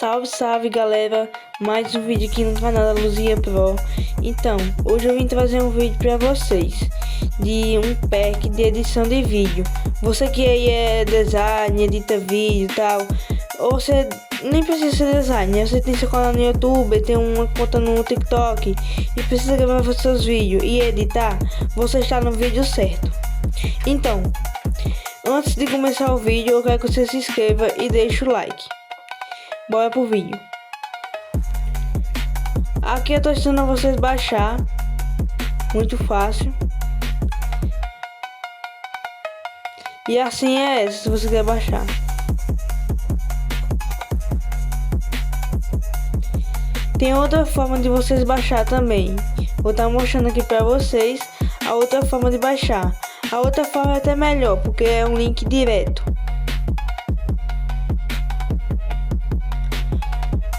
Salve, salve galera, mais um vídeo aqui no canal da Luzinha Pro. Então, hoje eu vim trazer um vídeo para vocês de um pack de edição de vídeo. Você que aí é design, edita vídeo e tal, ou você nem precisa ser designer, você tem seu canal no YouTube, tem uma conta no TikTok e precisa gravar seus vídeos e editar, você está no vídeo certo. Então, antes de começar o vídeo, eu quero que você se inscreva e deixe o like. Bora pro vídeo. Aqui eu tô ensinando a vocês baixar, muito fácil. E assim é essa, se você quer baixar. Tem outra forma de vocês baixar também. Vou estar mostrando aqui pra vocês a outra forma de baixar. A outra forma é até melhor, porque é um link direto.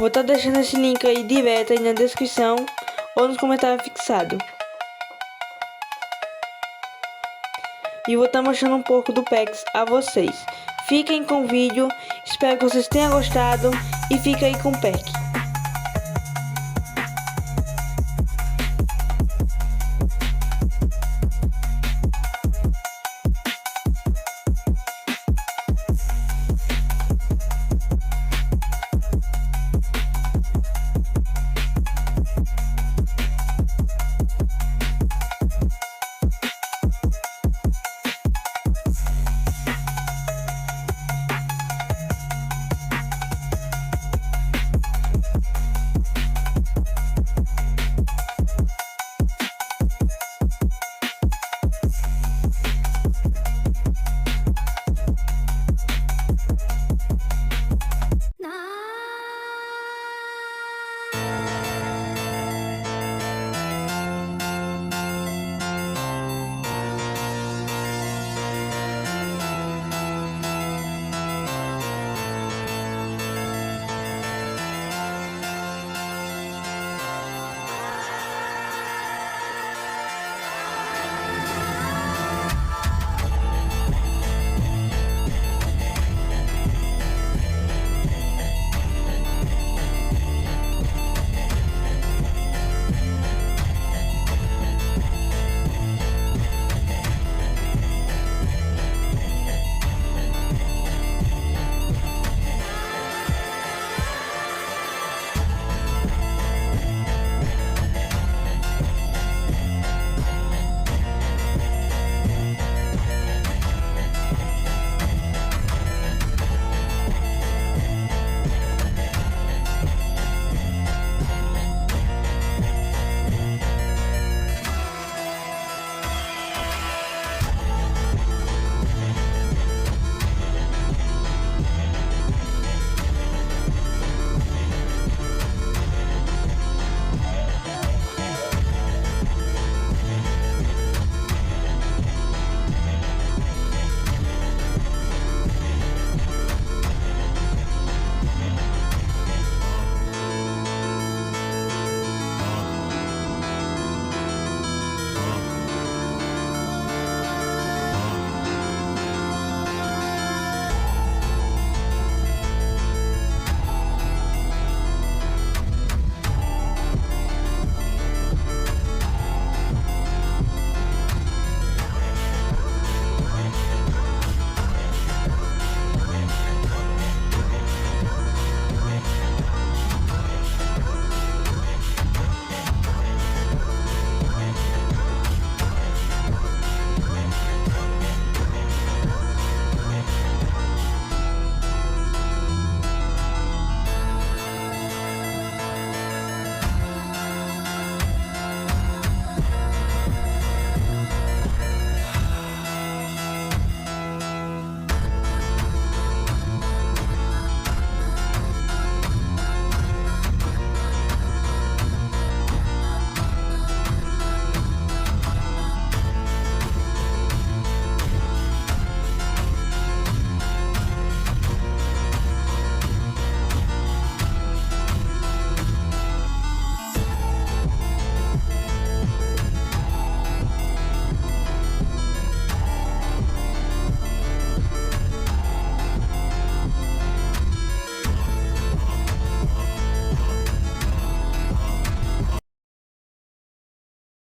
Vou estar deixando esse link aí direto aí na descrição ou nos comentários fixados. E vou estar mostrando um pouco do packs a vocês. Fiquem com o vídeo, espero que vocês tenham gostado e fiquem aí com o pack.